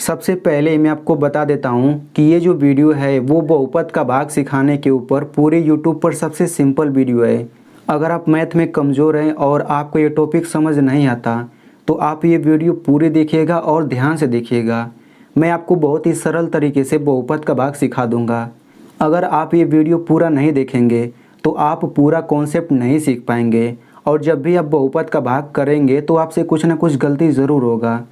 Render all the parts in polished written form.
सबसे पहले मैं आपको बता देता हूँ कि ये जो वीडियो है वो बहुपद का भाग सिखाने के ऊपर पूरे यूट्यूब पर सबसे सिंपल वीडियो है। अगर आप मैथ में कमज़ोर हैं और आपको ये टॉपिक समझ नहीं आता तो आप ये वीडियो पूरे देखिएगा और ध्यान से देखिएगा। मैं आपको बहुत ही सरल तरीके से बहुपद का भाग सिखा दूँगा। अगर आप ये वीडियो पूरा नहीं देखेंगे तो आप पूरा कॉन्सेप्ट नहीं सीख पाएंगे और जब भी आप बहुपद का भाग करेंगे तो आपसे कुछ ना कुछ गलती ज़रूर होगा।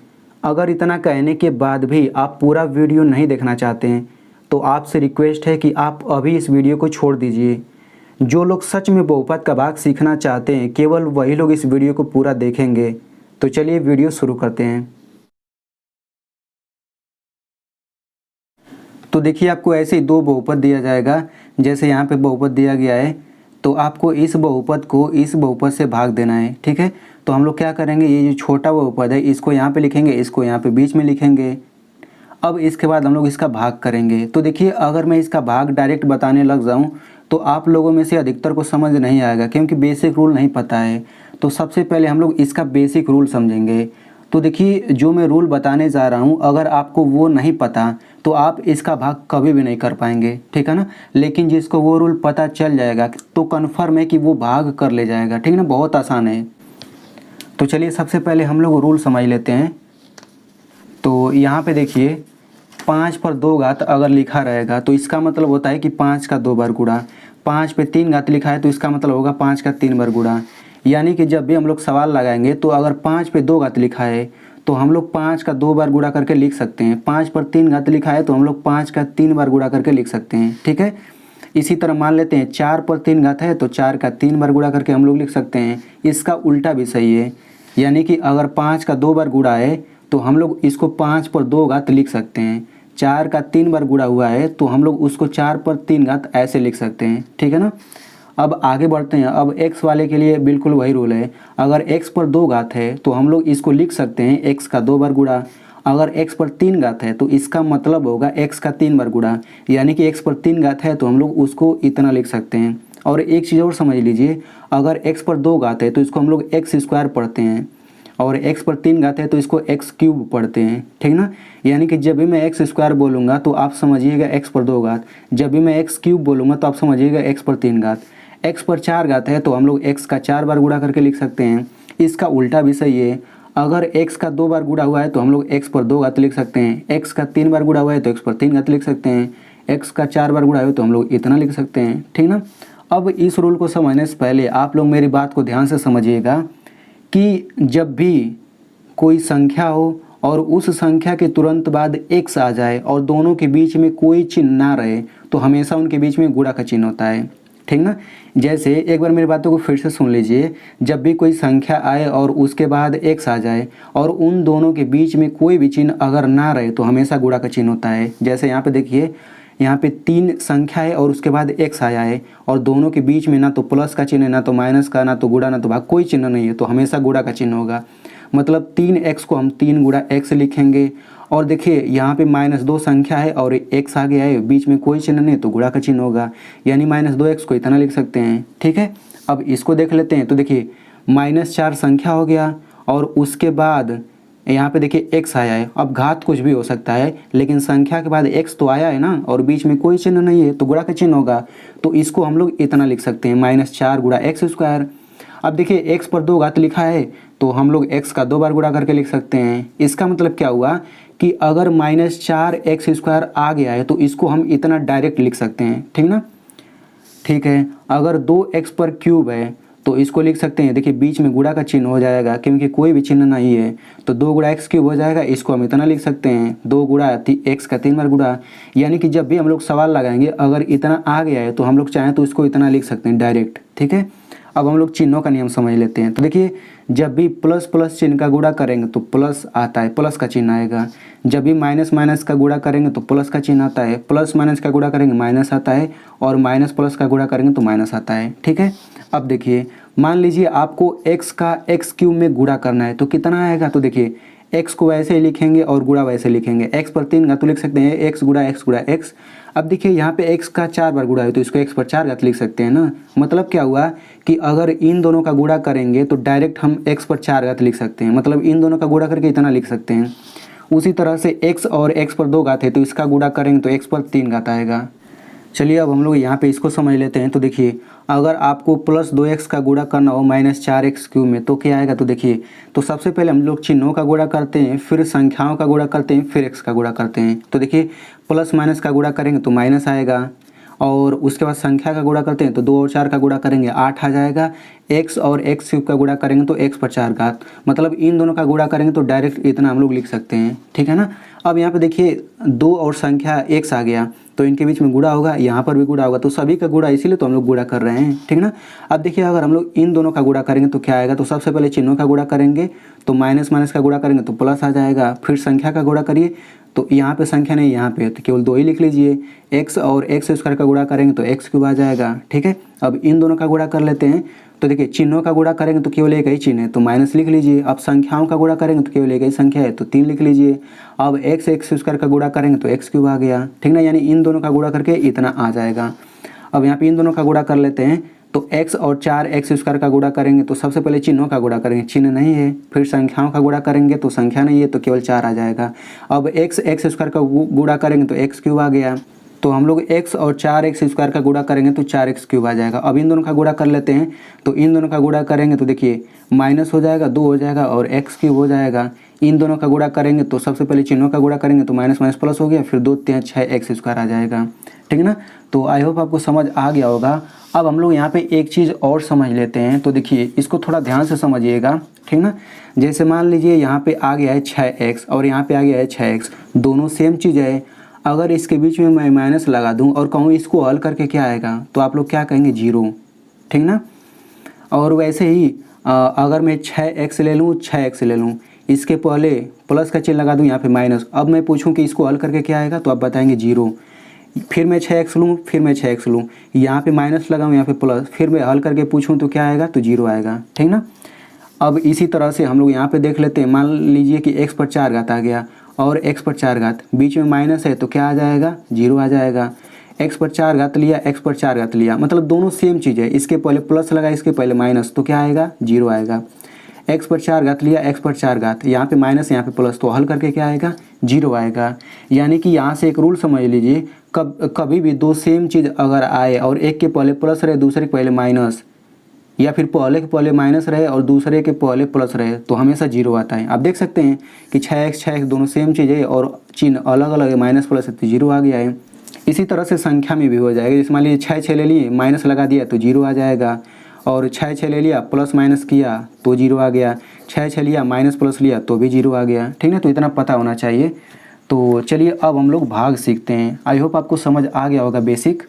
अगर इतना कहने के बाद भी आप पूरा वीडियो नहीं देखना चाहते हैं तो आपसे रिक्वेस्ट है कि आप अभी इस वीडियो को छोड़ दीजिए। जो लोग सच में बहुपद का भाग सीखना चाहते हैं केवल वही लोग इस वीडियो को पूरा देखेंगे। तो चलिए वीडियो शुरू करते हैं। तो देखिए आपको ऐसे ही दो बहुपद दिया जाएगा। जैसे यहाँ पे बहुपद दिया गया है तो आपको इस बहुपद को इस बहुपद से भाग देना है। ठीक है, तो हम लोग क्या करेंगे, ये जो छोटा बहुपद है इसको यहाँ पे लिखेंगे, इसको यहाँ पे बीच में लिखेंगे। अब इसके बाद हम लोग इसका भाग करेंगे। तो देखिए अगर मैं इसका भाग डायरेक्ट बताने लग जाऊँ तो आप लोगों में से अधिकतर को समझ नहीं आएगा क्योंकि बेसिक रूल नहीं पता है। तो सबसे पहले हम लोग इसका बेसिक रूल समझेंगे। तो देखिए जो मैं रूल बताने जा रहा हूँ अगर आपको वो नहीं पता तो आप इसका भाग कभी भी नहीं कर पाएंगे, ठीक है ना। लेकिन जिसको वो रूल पता चल जाएगा तो कन्फर्म है कि वो भाग कर ले जाएगा, ठीक है ना। बहुत आसान है। तो चलिए सबसे पहले हम लोग रूल समझ लेते हैं। तो यहाँ पे देखिए 5 पर 2 घात अगर लिखा रहेगा तो इसका मतलब होता है कि 5 का 2 बार गुणा। 5 पे 3 घात लिखा है तो इसका मतलब होगा 5 का 3 बार गुणा। यानी कि जब भी हम लोग सवाल लगाएंगे तो अगर 5 पे 2 घात लिखा है तो हम लोग 5 का 2 बार गुणा करके लिख सकते हैं। 5 पर 3 घात लिखा है तो हम लोग 5 का 3 बार गुणा करके लिख सकते हैं, ठीक है। इसी तरह मान लेते हैं 4 पर 3 घात है तो 4 का 3 बार गुणा करके हम लोग लिख सकते हैं। इसका उल्टा भी सही है, यानी कि अगर 5 का 2 बार गुणा है तो हम लोग इसको 5 पर 2 घात लिख सकते हैं। 4 का 3 बार गुणा हुआ है तो हम लोग उसको 4 पर 3 घात ऐसे लिख सकते हैं, ठीक है ना। अब आगे बढ़ते हैं। अब x वाले के लिए बिल्कुल वही रूल है। अगर x पर 2 घात है तो हम लोग इसको लिख सकते हैं x का 2 बार गुणा। अगर x पर 3 घात है तो इसका मतलब होगा x का 3 बार गुणा। यानी कि x पर 3 घात है तो हम लोग उसको इतना लिख सकते हैं। और एक चीज़ और समझ लीजिए, अगर x पर 2 घात है तो इसको हम लोग x स्क्वायर पढ़ते हैं और x पर 3 घात है तो इसको x क्यूब पढ़ते हैं, ठीक ना। यानी कि जब भी मैं x स्क्वायर बोलूँगा तो आप समझिएगा x पर 2 घात, जब भी मैं x क्यूब बोलूँगा तो आप समझिएगा x पर 3 घात। x पर 4 घात है तो हम लोग x का 4 बार गुणा करके लिख सकते हैं। इसका उल्टा भी सही है। अगर x का 2 बार गुणा हुआ है तो हम लोग x पर 2 घात लिख सकते हैं। x का 3 बार गुणा हुआ है तो x पर 3 घात लिख सकते हैं। x का 4 बार गुणा हुआ है तो हम लोग इतना लिख सकते हैं, ठीक ना। अब इस रूल को समझने से पहले आप लोग मेरी बात को ध्यान से समझिएगा कि जब भी कोई संख्या हो और उस संख्या के तुरंत बाद x आ जाए और दोनों के बीच में कोई चिन्ह ना रहे तो हमेशा उनके बीच में गुणा का चिन्ह होता है, ठीक ना। जैसे एक बार मेरी बातों को फिर से सुन लीजिए। जब भी कोई संख्या आए और उसके बाद x आ जाए और उन दोनों के बीच में कोई भी चिन्ह अगर ना रहे तो हमेशा गुणा का चिन्ह होता है। जैसे यहाँ पे देखिए, यहाँ पे 3 संख्या है और उसके बाद x आया है और दोनों के बीच में ना तो प्लस का चिन्ह है, ना तो माइनस का, ना तो गुणा, ना तो भाग, कोई चिन्ह नहीं है तो हमेशा गुणा का चिन्ह होगा। मतलब 3x को हम 3 गुणा x लिखेंगे। और देखिए यहाँ पे -2 संख्या है और x आ गया है, बीच में कोई चिन्ह नहीं तो गुणा का चिन्ह होगा, यानी -2x को इतना लिख सकते हैं, ठीक है। अब इसको देख लेते हैं। तो देखिए -4 संख्या हो गया और उसके बाद यहाँ पे देखिए x आया है। अब घात कुछ भी हो सकता है लेकिन संख्या के बाद x तो आया है ना और बीच में कोई चिन्ह नहीं है तो गुणा का चिन्ह होगा। तो इसको हम लोग इतना लिख सकते हैं, -4 गुणा x स्क्वायर। अब देखिए x पर 2 घात लिखा है तो हम लोग x का 2 बार गुणा करके लिख सकते हैं। इसका मतलब क्या हुआ कि अगर -4x स्क्वायर आ गया है तो इसको हम इतना डायरेक्ट लिख सकते हैं, ठीक ना। ठीक है, अगर 2x पर क्यूब है तो इसको लिख सकते हैं। देखिए बीच में गुणा का चिन्ह हो जाएगा क्योंकि कोई भी चिन्ह नहीं है तो 2 गुणा x क्यूब हो जाएगा। इसको हम इतना लिख सकते हैं, 2 गुणा x का 3 बार गुणा। यानी कि जब भी हम लोग सवाल लगाएंगे अगर इतना आ गया है तो हम लोग चाहें तो इसको इतना लिख सकते हैं डायरेक्ट, ठीक है। अब हम लोग चिन्हों का नियम समझ लेते हैं। तो देखिए जब भी प्लस प्लस चिन्ह का गुणा करेंगे तो प्लस आता है, प्लस का चिन्ह आएगा। जब भी माइनस माइनस का गुणा करेंगे तो प्लस का चिन्ह आता है, प्लस माइनस का गुणा करेंगे माइनस आता है और माइनस प्लस का गुणा करेंगे तो माइनस आता है, ठीक है। अब देखिए मान लीजिए आपको x का x क्यूब में गुणा करना है तो कितना आएगा। तो देखिए x को वैसे ही लिखेंगे और गुणा वैसे लिखेंगे। x पर 3 घात तो लिख सकते हैं x गुणा x। अब देखिए यहाँ पे x का 4 बार गुणा है तो इसको x पर 4 घात लिख सकते हैं ना। मतलब क्या हुआ कि अगर इन दोनों का गुणा करेंगे तो डायरेक्ट हम x पर 4 घात लिख सकते हैं। मतलब इन दोनों का गुणा करके इतना लिख सकते हैं। उसी तरह से x और x पर 2 घात है तो इसका गुणा करेंगे तो x पर 3 घात आएगा। चलिए अब हम लोग यहाँ पे इसको समझ लेते हैं। तो देखिए अगर आपको प्लस 2x का गुणा करना हो माइनस 4x³ में तो क्या आएगा। तो देखिए तो सबसे पहले हम लोग चिन्हों का गुणा करते हैं, फिर संख्याओं का गुणा करते हैं, फिर x का गुणा करते हैं। तो देखिए प्लस माइनस का गुणा करेंगे तो माइनस आएगा, और उसके बाद संख्या का गुणा करते हैं तो 2 और 4 का गुणा करेंगे 8 आ जाएगा। x और x³ का गुणा करेंगे तो x पर 4 घात, मतलब इन दोनों का गुणा करेंगे तो डायरेक्ट इतना हम लोग लिख सकते हैं, ठीक है ना। अब यहाँ पे देखिए 2 और संख्या x आ गया तो इनके बीच में गुणा होगा, यहाँ पर भी गुणा होगा, तो सभी का गुणा इसीलिए तो हम लोग गुणा कर रहे हैं, ठीक ना। अब देखिए अगर हम लोग इन दोनों का गुणा करेंगे तो क्या आएगा। तो सबसे पहले चिन्हों का गुणा करेंगे तो माइनस माइनस का गुणा करेंगे तो प्लस आ जाएगा, फिर संख्या का गुणा करिए तो यहाँ पे संख्या नहीं यहाँ पे तो केवल 2 ही लिख लीजिए। x और x² का गुणा करेंगे तो x³ आ जाएगा, ठीक है। अब इन दोनों का गुणा कर लेते हैं। तो देखिए चिन्हों का गुणा करेंगे तो केवल एक ही चिन्ह है तो माइनस लिख लीजिए। अब संख्याओं का गुणा करेंगे तो केवल एक ही संख्या है तो 3 लिख लीजिए। अब x² का गुणा करेंगे तो x³ आ गया, ठीक ना, यानी इन दोनों का गुणा करके इतना आ जाएगा। अब यहाँ पे इन दोनों का गुणा कर लेते हैं तो x और 4x² का गुणा करेंगे तो सबसे पहले चिन्हों का गुणा करेंगे, चिन्ह नहीं है, फिर संख्याओं का गुणा करेंगे तो संख्या नहीं है तो केवल 4 आ जाएगा। अब x² का गुणा करेंगे तो x³ आ गया, तो हम लोग x और 4x² का गुणा करेंगे तो 4x³ आ जाएगा। अब इन दोनों का गुणा कर लेते हैं तो इन दोनों का गुणा करेंगे तो देखिए माइनस हो जाएगा, 2 हो जाएगा और x³ हो जाएगा। इन दोनों का गुणा करेंगे तो सबसे पहले चिन्हों का गुणा करेंगे तो माइनस माइनस प्लस हो गया, फिर 2 3 6x² आ जाएगा, ठीक है ना। तो आई होप आपको समझ आ गया होगा। अब हम लोग यहाँ पे एक चीज़ और समझ लेते हैं। तो देखिए इसको थोड़ा ध्यान से समझिएगा, ठीक ना। जैसे मान लीजिए यहाँ पे आ गया है 6x और यहाँ पे आ गया है 6x, दोनों सेम चीज़ है। अगर इसके बीच में मैं माइनस लगा दूँ और कहूँ इसको हल करके क्या आएगा तो आप लोग क्या कहेंगे 0, ठीक ना। और वैसे ही अगर मैं 6x ले लूँ 6x ले लूँ, इसके पहले प्लस का चिन्ह लगा दूँ यहाँ पे माइनस, अब मैं पूछूँ कि इसको हल करके क्या आएगा तो आप बताएंगे 0। फिर मैं 6x लूँ, फिर मैं 6x लूँ, यहाँ पे माइनस लगाऊँ यहाँ पे प्लस, फिर मैं हल करके पूछूँ तो क्या आएगा तो 0 आएगा, ठीक ना। अब इसी तरह से हम लोग यहाँ पे देख लेते हैं। मान लीजिए कि x पर 4 घात आ गया और x पर 4 घात, बीच में माइनस है तो क्या आ जाएगा 0 आ जाएगा। x पर 4 घात लिया, x पर 4 घात लिया, मतलब दोनों सेम चीज़ है। इसके पहले प्लस लगा, इसके पहले माइनस, तो क्या आएगा 0 आएगा। x पर 4 घात लिया, x पर 4 घात, यहाँ पे माइनस यहाँ पे प्लस, तो हल करके क्या आएगा 0 आएगा। यानी कि यहाँ से एक रूल समझ लीजिए, कभी भी दो सेम चीज़ अगर आए और एक के पहले प्लस रहे दूसरे के पहले माइनस, या फिर पहले के पहले माइनस रहे और दूसरे के पहले प्लस रहे तो हमेशा 0 आता है। आप देख सकते हैं कि 6x दोनों सेम चीज़ है और चिन्ह अलग अलग है, माइनस प्लस है तो 0 आ गया है। इसी तरह से संख्या में भी हो जाएगा। जैसे मान लीजिए 6 ले लिए, माइनस लगा दिया तो 0 आ जाएगा, और 6 ले लिया प्लस माइनस किया तो 0 आ गया, 6 लिया माइनस प्लस लिया तो भी 0 आ गया, ठीक है। तो इतना पता होना चाहिए। तो चलिए अब हम लोग भाग सीखते हैं। आई होप आपको समझ आ गया होगा बेसिक।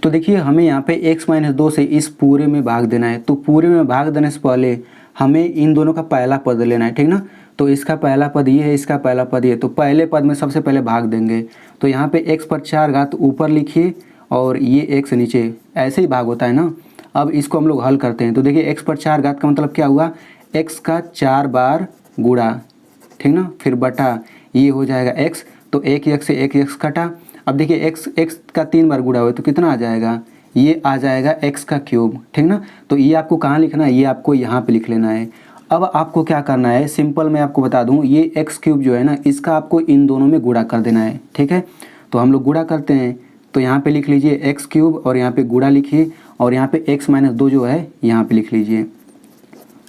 तो देखिए हमें यहाँ पे x-2 से इस पूरे में भाग देना है। तो पूरे में भाग देने से पहले हमें इन दोनों का पहला पद लेना है, ठीक ना। तो इसका पहला पद ये है, इसका पहला पद ये, तो पहले पद में सबसे पहले भाग देंगे। तो यहाँ पे x पर 4 घात ऊपर लिखिए और ये x नीचे, ऐसे ही भाग होता है ना। अब इसको हम लोग हल करते हैं। तो देखिए x पर 4 घात का मतलब क्या हुआ, x का 4 बार गुणा, ठीक ना, फिर बटा ये हो जाएगा x, तो एक x से एक x कटा। अब देखिए x का 3 बार गुणा हुआ तो कितना आ जाएगा, ये आ जाएगा x का क्यूब, ठीक ना। तो ये आपको कहाँ लिखना है, ये आपको यहाँ पे लिख लेना है। अब आपको क्या करना है, सिंपल मैं आपको बता दूँ, ये x³ जो है ना इसका आपको इन दोनों में गुणा कर देना है, ठीक है। तो हम लोग गुणा करते हैं। तो यहाँ पे लिख लीजिए x³ और यहाँ पे गुणा लिखिए और यहाँ पे x-2 जो है यहाँ पे लिख लीजिए।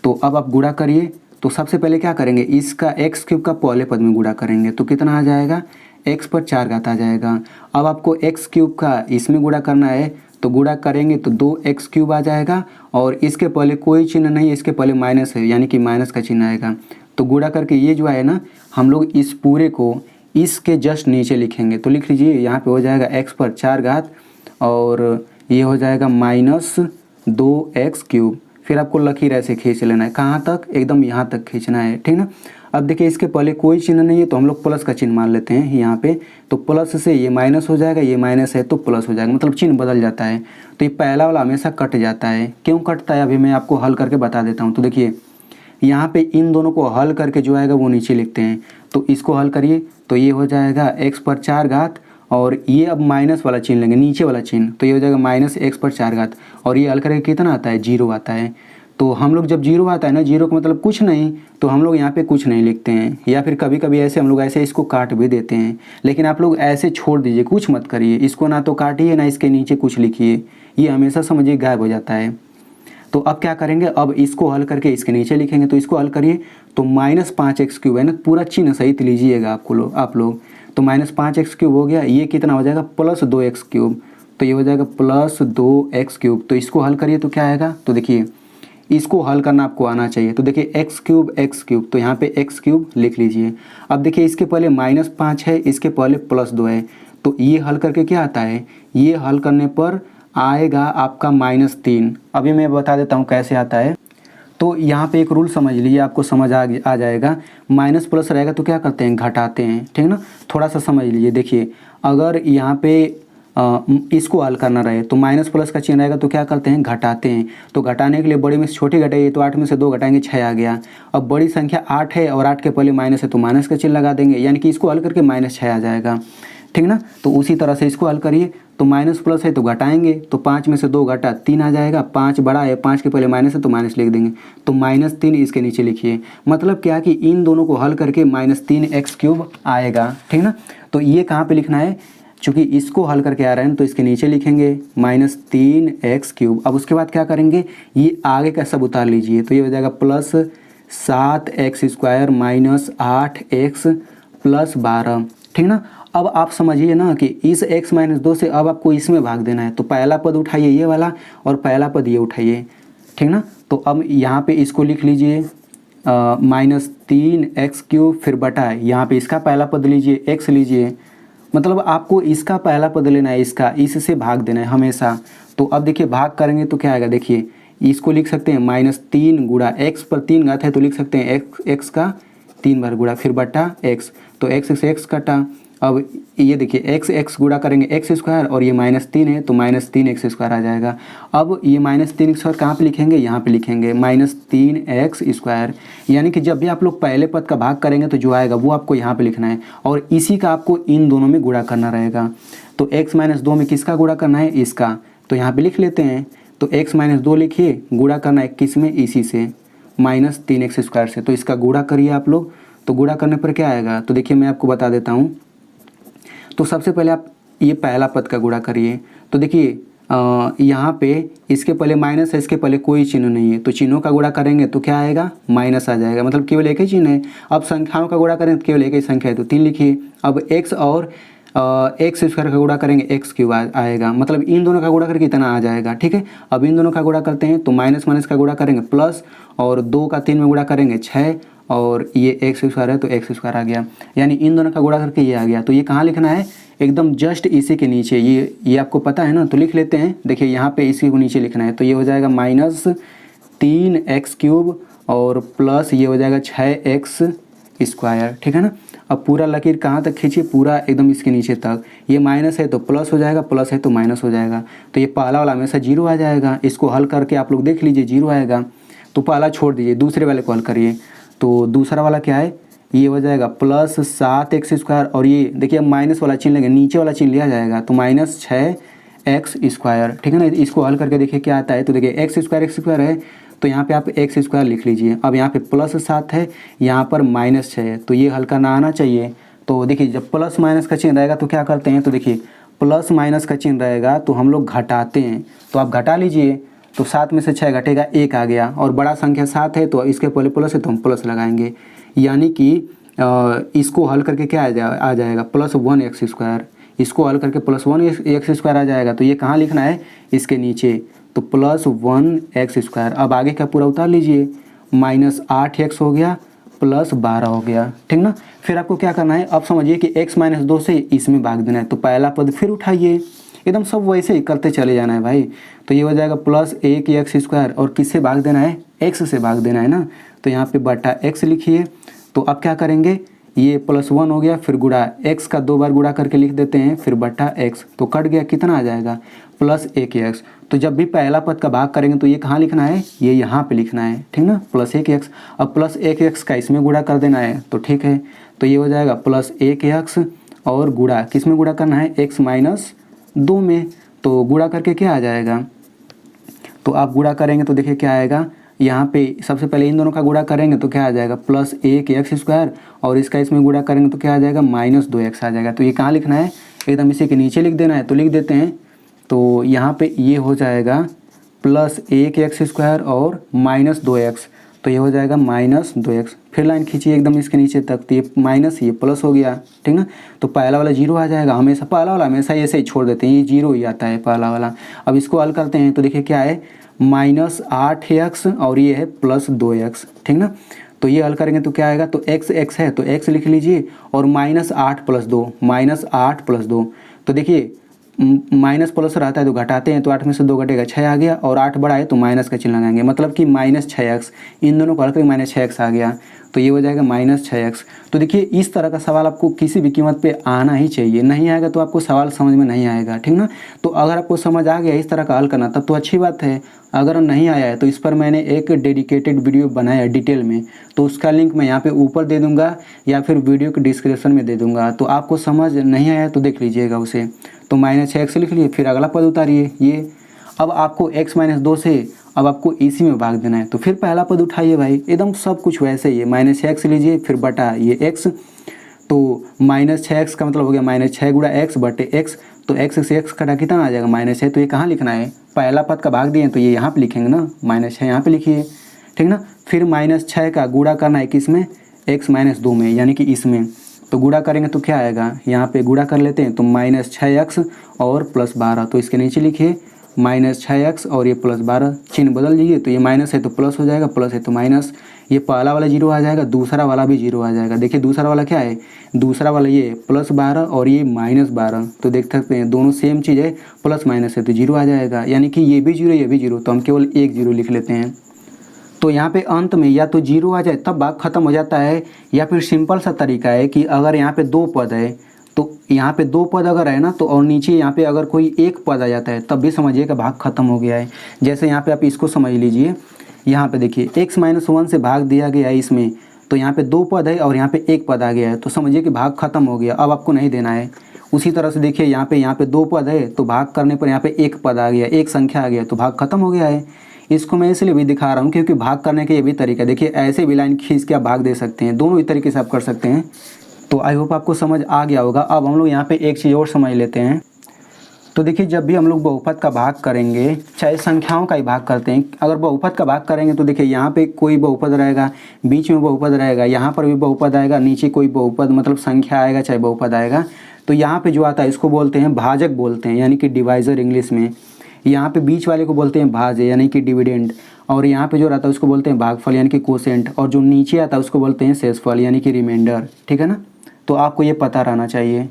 तो अब आप गुणा करिए। तो सबसे पहले क्या करेंगे, इसका x³ का पहले पद में गुणा करेंगे तो कितना आ जाएगा, x पर 4 घात आ जाएगा। अब आपको x³ का इसमें गुणा करना है तो गुणा करेंगे तो 2x³ आ जाएगा, और इसके पहले कोई चिन्ह नहीं है, इसके पहले माइनस है यानी कि माइनस का चिन्ह आएगा। तो गुणा करके ये जो है ना, हम लोग इस पूरे को इसके जस्ट नीचे लिखेंगे। तो लिख लीजिए यहाँ पे हो जाएगा x पर 4 घात और ये हो जाएगा -2x³। फिर आपको लकीर ऐसे खींच लेना है, कहाँ तक, एकदम यहाँ तक खींचना है, ठीक ना। अब देखिए इसके पहले कोई चिन्ह नहीं है तो हम लोग प्लस का चिन्ह मान लेते हैं यहाँ पे। तो प्लस से ये माइनस हो जाएगा, ये माइनस है तो प्लस हो जाएगा, मतलब चिन्ह बदल जाता है। तो ये पहला वाला हमेशा कट जाता है। क्यों कटता है अभी मैं आपको हल करके बता देता हूँ। तो देखिए यहाँ पे इन दोनों को हल करके जो आएगा वो नीचे लिखते हैं। तो इसको हल करिए तो ये हो जाएगा x पर 4 घात और ये अब माइनस वाला चिन्ह लेंगे, नीचे वाला चिन्ह, तो ये हो जाएगा -x पर 4 घात, और ये हल करके कितना आता है 0 आता है। तो हम लोग जब जीरो आता है ना, जीरो का मतलब कुछ नहीं, तो हम लोग यहाँ पे कुछ नहीं लिखते हैं, या फिर कभी कभी ऐसे हम लोग ऐसे इसको काट भी देते हैं। लेकिन आप लोग ऐसे छोड़ दीजिए, कुछ मत करिए, इसको ना तो काटिए ना इसके नीचे कुछ लिखिए, ये हमेशा समझिए गायब हो जाता है। तो अब क्या करेंगे, अब इसको हल करके इसके नीचे लिखेंगे। तो इसको हल करिए तो -5x³ है ना, पूरा चिन्ह सहित लीजिएगा आप लोग। तो -5x³ हो गया, ये कितना हो जाएगा +2x³, तो ये हो जाएगा +2x³। तो इसको हल करिए तो क्या आएगा, तो देखिए इसको हल करना आपको आना चाहिए। तो देखिए x³, तो यहाँ पे x³ लिख लीजिए। अब देखिए इसके पहले -5 है, इसके पहले +2 है, तो ये हल करके क्या आता है, ये हल करने पर आएगा आपका -3। अभी मैं बता देता हूँ कैसे आता है। तो यहाँ पे एक रूल समझ लीजिए, आपको समझ आ जाएगा। माइनस प्लस रहेगा तो क्या करते हैं, घटाते हैं, ठीक ना। थोड़ा सा समझ लीजिए, देखिए अगर यहाँ पे इसको हल करना रहे तो माइनस प्लस का चिन्ह रहेगा तो क्या करते हैं, घटाते हैं। तो घटाने के लिए बड़ी में से छोटी घटाइए, तो 8 में से 2 घटाएंगे 6 आ गया। अब बड़ी संख्या 8 है और 8 के पहले माइनस है तो माइनस का चिन्ह लगा देंगे, यानी कि इसको हल करके -6 आ जाएगा, ठीक ना। तो उसी तरह से इसको हल करिए, तो माइनस प्लस है तो घटाएंगे, तो 5 में से 2 घटा 3 आ जाएगा। 5 बड़ा है, 5 के पहले माइनस है तो माइनस लिख देंगे, तो -3 इसके नीचे लिखिए। मतलब क्या कि इन दोनों को हल करके -3x³ आएगा, ठीक ना। तो ये कहाँ पे लिखना है, चूँकि इसको हल करके आ रहे हैं तो इसके नीचे लिखेंगे -3x³। अब उसके बाद क्या करेंगे, ये आगे का सब उतार लीजिए, तो ये हो जाएगा +7x² -8x +12, ठीक ना। अब आप समझिए ना कि इस x-2 से अब आपको इसमें भाग देना है, तो पहला पद उठाइए ये वाला और पहला पद ये उठाइए, ठीक ना। तो अब यहाँ पे इसको लिख लीजिए -3x³, फिर बटा यहाँ पे इसका पहला पद लीजिए x लीजिए, मतलब आपको इसका पहला पद लेना है, इससे भाग देना है हमेशा। तो अब देखिए भाग करेंगे तो क्या आएगा, देखिए इसको लिख सकते हैं -3 गुणा x पर 3 घात है तो लिख सकते हैं x का 3 बार गुणा, फिर बटा x, तो x से x कटा। अब ये देखिए x गुणा करेंगे x² और ये -3 है तो -3x² आ जाएगा। अब ये -3x² कहाँ पे लिखेंगे, यहाँ पे लिखेंगे -3x², यानी कि जब भी आप लोग पहले पद का भाग करेंगे तो जो आएगा वो आपको यहाँ पे लिखना है, और इसी का आपको इन दोनों में गुणा करना रहेगा। तो x-2 में किसका गुणा करना है, इसका, तो यहाँ पर लिख लेते हैं। तो x-2 लिखिए, गुणा करना है किस में, इसी से -3x² से। तो इसका गुणा करिए आप लोग, तो गुणा करने पर क्या आएगा, तो देखिए मैं आपको बता देता हूँ। तो सबसे पहले आप ये पहला पद का गुणा करिए, तो देखिए यहाँ पे इसके पहले माइनस है, इसके पहले कोई चिन्ह नहीं है, तो चिन्हों का गुणा करेंगे तो क्या आएगा, माइनस आ जाएगा, मतलब केवल एक ही चिन्ह है। अब संख्याओं का गुणा करें तो केवल एक ही संख्या है तो 3 लिखिए। अब x और x² का गुणा करेंगे x³ आएगा, मतलब इन दोनों का गुणा करके इतना आ जाएगा, ठीक है। अब इन दोनों का गुणा करते हैं तो माइनस माइनस का गुणा करेंगे प्लस, और 2 का 3 में गुणा करेंगे 6, और ये x² है तो x² आ गया, यानी इन दोनों का गुणा करके ये आ गया। तो ये कहाँ लिखना है, एकदम जस्ट इसी के नीचे, ये आपको पता है ना, तो लिख लेते हैं। देखिए यहाँ पे इसी को नीचे लिखना है, तो ये हो जाएगा -3x³ और प्लस ये हो जाएगा 6x², ठीक है ना। अब पूरा लकीर कहाँ तक खींचिए, पूरा एकदम इसके नीचे तक। ये माइनस है तो प्लस हो जाएगा, प्लस है तो माइनस हो जाएगा, तो ये पहला वाला हमेशा 0 आ जाएगा। इसको हल करके आप लोग देख लीजिए 0 आएगा, तो पहला छोड़ दीजिए, दूसरे वाले को हल करिए। तो दूसरा वाला क्या है, ये हो जाएगा +7x², और ये देखिए अब माइनस वाला चिन्ह लेंगे, नीचे वाला चिन्ह लिया जाएगा, तो -6x², ठीक है ना। इसको हल करके देखिए क्या आता है, तो देखिए x² है तो यहाँ पे आप x² लिख लीजिए। अब यहाँ पे +7 है, यहाँ पर -6 है, तो ये हल करना आना चाहिए। तो देखिए जब प्लस माइनस का चिन्ह रहेगा तो क्या करते हैं, तो देखिए प्लस माइनस का चिन्ह रहेगा तो हम लोग घटाते हैं, तो आप घटा लीजिए। तो 7 में से 6 घटेगा 1 आ गया, और बड़ा संख्या 7 है तो इसके पहले प्लस है तो हम प्लस लगाएंगे, यानी कि इसको हल करके क्या आ जाएगा +1x²। इसको हल करके +1x² आ जाएगा, तो ये कहाँ लिखना है, इसके नीचे, तो +1x²। अब आगे का पूरा उतार लीजिए, -8x हो गया +12 हो गया, ठीक ना। फिर आपको क्या करना है, अब समझिए कि x-2 से इसमें भाग देना है, तो पहला पद फिर उठाइए, एकदम सब वैसे ही करते चले जाना है भाई। तो ये हो जाएगा +1x², और किससे भाग देना है, x से भाग देना है ना, तो यहाँ पे बटा x लिखिए। तो अब क्या करेंगे, ये +1 हो गया, फिर गुणा x का 2 बार गुणा करके लिख देते हैं, फिर बटा x, तो कट गया, कितना आ जाएगा +1x। तो जब भी पहला पद का भाग करेंगे तो ये कहाँ लिखना है, ये यहाँ पे लिखना है, ठीक ना, +1x। अब +1x का इसमें गुणा कर देना है, तो ठीक है। तो ये हो जाएगा +1x, और गुणा किस में गुणा करना है, x-2 में, तो गुणा करके क्या आ जाएगा, तो आप गुणा करेंगे तो देखिए क्या आएगा, यहाँ पे सबसे पहले इन दोनों का गुणा करेंगे तो क्या आ जाएगा प्लस 1x² और इसका इसमें गुणा करेंगे तो क्या आ जाएगा -2x आ जाएगा। तो ये कहाँ लिखना है, एकदम इसी के नीचे लिख देना है, तो लिख देते हैं। तो यहाँ पे ये हो जाएगा प्लस 1x² और -2x, तो ये हो जाएगा -2x। फिर लाइन खींचिए एकदम इसके नीचे तक, तो ये माइनस ये प्लस हो गया, ठीक ना। तो पहला वाला 0 आ जाएगा, हमेशा पहला वाला हमेशा ऐसे ही छोड़ देते हैं, ये 0 ही आता है पहला वाला। अब इसको हल करते हैं तो देखिए क्या है -8x और ये है +2x, ठीक ना। तो ये हल करेंगे तो क्या आएगा, तो x है तो x लिख लीजिए और -8 + 2 तो देखिए माइनस प्लस रहता है तो घटाते हैं, तो 8 में से 2 घटेगा 6 आ गया, और 8 बड़ा है तो माइनस का चिन्ह लगाएंगे, मतलब कि -6x। इन दोनों को हल करके -6x आ गया, तो ये हो जाएगा -6x। तो देखिए इस तरह का सवाल आपको किसी भी कीमत पे आना ही चाहिए, नहीं आएगा तो आपको सवाल समझ में नहीं आएगा, ठीक ना। तो अगर आपको समझ आ गया इस तरह का हल करना तब तो अच्छी बात है, अगर नहीं आया है तो इस पर मैंने एक डेडिकेटेड वीडियो बनाया डिटेल में, तो उसका लिंक मैं यहाँ पे ऊपर दे दूँगा या फिर वीडियो के डिस्क्रिप्शन में दे दूँगा, तो आपको समझ नहीं आया तो देख लीजिएगा उसे। तो -6x लिख लिए, फिर अगला पद उतारिए ये। अब आपको x - 2 से अब आपको इसी में भाग देना है, तो फिर पहला पद उठाइए भाई, एकदम सब कुछ वैसे ही है। -6x लीजिए, फिर बटा ये x, तो -6x का मतलब हो गया -6 गुणा x बटे x, तो x से x कटा कितना आ जाएगा -6। तो ये कहाँ लिखना है, पहला पद का भाग दिए तो ये यहाँ पे लिखेंगे ना, -6 यहाँ पे लिखिए, ठीक ना। फिर -6 का गुणा करना है किसमें, x - 2 में, यानी कि इसमें। तो गुणा करेंगे तो क्या आएगा, यहाँ पे गुणा कर लेते हैं, तो -6x और +12, तो इसके नीचे लिखिए -6x और ये +12, चिन्ह बदल दीजिए, तो ये माइनस है तो प्लस हो जाएगा, प्लस है तो माइनस, ये पहला वाला 0 आ जाएगा, दूसरा वाला भी 0 आ जाएगा। देखिए दूसरा वाला क्या है, दूसरा वाला ये +12 और ये -12, तो देख सकते हैं दोनों सेम चीज़ है, प्लस माइनस है तो 0 आ जाएगा, यानी कि ये भी 0 ये भी 0, तो हम केवल एक 0 लिख लेते हैं। तो यहाँ पे अंत में या तो 0 आ जाए तब भाग खत्म हो जाता है, या फिर सिंपल सा तरीका है कि अगर यहाँ पे 2 पद है तो यहाँ पे 2 पद अगर है ना, तो और नीचे यहाँ पे अगर कोई एक पद आ जाता है तब भी समझिए कि भाग खत्म हो गया है। जैसे यहाँ पे आप इसको समझ लीजिए, यहाँ पे देखिए x - 1 से भाग दिया गया है इसमें, तो यहाँ पे 2 पद है और यहाँ पे एक पद आ गया है, तो समझिए कि भाग खत्म हो गया, अब आपको नहीं देना है। उसी तरह से देखिए यहाँ पे 2 पद है तो भाग करने पर यहाँ पे एक पद आ गया, एक संख्या आ गया, तो भाग खत्म हो गया है। इसको मैं इसलिए भी दिखा रहा हूँ क्योंकि भाग करने के ये भी तरीका, देखिए ऐसे भी लाइन खींच के आप भाग दे सकते हैं, दोनों ही तरीके से आप कर सकते हैं। तो आई होप आपको समझ आ गया होगा। अब हम लोग यहाँ पे एक चीज़ और समझ लेते हैं। तो देखिए जब भी हम लोग बहुपद का भाग करेंगे, चाहे संख्याओं का ही भाग करते हैं, अगर बहुपद का भाग करेंगे तो देखिए यहाँ पे कोई बहुपद रहेगा, बीच में बहुपद रहेगा, यहाँ पर भी बहुपद आएगा, नीचे कोई बहुपद मतलब संख्या आएगा चाहे बहुपद आएगा, तो यहाँ पे जो आता है इसको बोलते हैं भाजक बोलते हैं, यानी कि डिवाइज़र इंग्लिश में। यहाँ पे बीच वाले को बोलते हैं भाज्य यानी कि डिविडेंड, और यहाँ पे जो रहता है उसको बोलते हैं भागफल यानी कि कोसेंट, और जो नीचे आता है उसको बोलते हैं शेषफल यानी कि रिमाइंडर, ठीक है ना। तो आपको ये पता रहना चाहिए।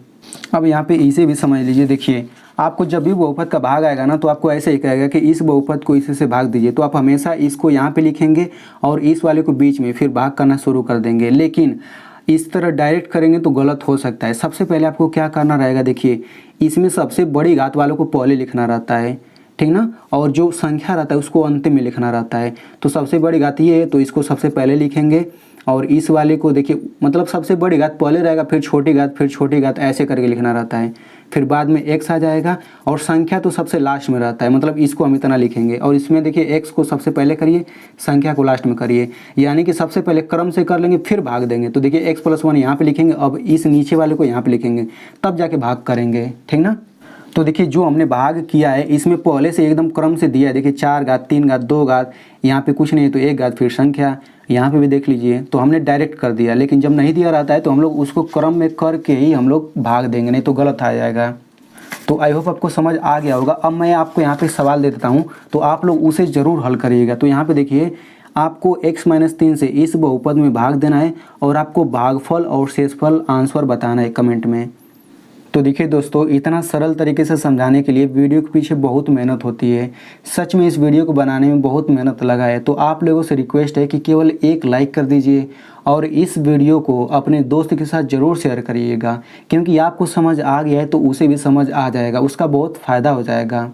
अब यहाँ पे इसे भी समझ लीजिए, देखिए आपको जब भी बहुपद का भाग आएगा ना, तो आपको ऐसे ही कहेगा कि इस बहुपद को इसी से भाग दीजिए, तो आप हमेशा इसको यहाँ पे लिखेंगे और इस वाले को बीच में, फिर भाग करना शुरू कर देंगे। लेकिन इस तरह डायरेक्ट करेंगे तो गलत हो सकता है। सबसे पहले आपको क्या करना रहेगा, देखिए इसमें सबसे बड़ी घात वालों को पहले लिखना रहता है, ठीक ना, और जो संख्या रहता है उसको अंतिम में लिखना रहता है। तो सबसे बड़ी घात ये है तो इसको सबसे पहले लिखेंगे, और इस वाले को देखिए मतलब सबसे बड़ी घात पहले रहेगा, फिर छोटी घात, फिर छोटी घात, ऐसे करके लिखना रहता है। फिर बाद में x आ जाएगा, और संख्या तो सबसे लास्ट में रहता है, मतलब इसको हम इतना लिखेंगे, और इसमें देखिए x को सबसे पहले करिए, संख्या को लास्ट में करिए, यानी कि सबसे पहले क्रम से कर लेंगे फिर भाग देंगे। तो देखिए x + 1 यहाँ पे लिखेंगे, अब इस नीचे वाले को यहाँ पे लिखेंगे, तब जाके भाग करेंगे, ठीक ना। तो देखिए जो हमने भाग किया है इसमें पहले से एकदम क्रम से दिया है, देखिए 4 घात, 3 घात, 2 घात, यहाँ पे कुछ नहीं है तो 1 घात, फिर संख्या, यहाँ पे भी देख लीजिए, तो हमने डायरेक्ट कर दिया। लेकिन जब नहीं दिया रहता है तो हम लोग उसको क्रम में करके ही हम लोग भाग देंगे, नहीं तो गलत आ जाएगा। तो आई होप आपको समझ आ गया होगा। अब मैं आपको यहाँ पे सवाल दे देता हूँ, तो आप लोग उसे ज़रूर हल करिएगा। तो यहाँ पे देखिए आपको x - 3 से इस बहुपद में भाग देना है, और आपको भागफल और शेषफल आंसर बताना है कमेंट में। तो देखिए दोस्तों, इतना सरल तरीके से समझाने के लिए वीडियो के पीछे बहुत मेहनत होती है। सच में इस वीडियो को बनाने में बहुत मेहनत लगा है। तो आप लोगों से रिक्वेस्ट है कि केवल एक लाइक कर दीजिए, और इस वीडियो को अपने दोस्त के साथ ज़रूर शेयर करिएगा, क्योंकि आपको समझ आ गया है तो उसे भी समझ आ जाएगा, उसका बहुत फ़ायदा हो जाएगा।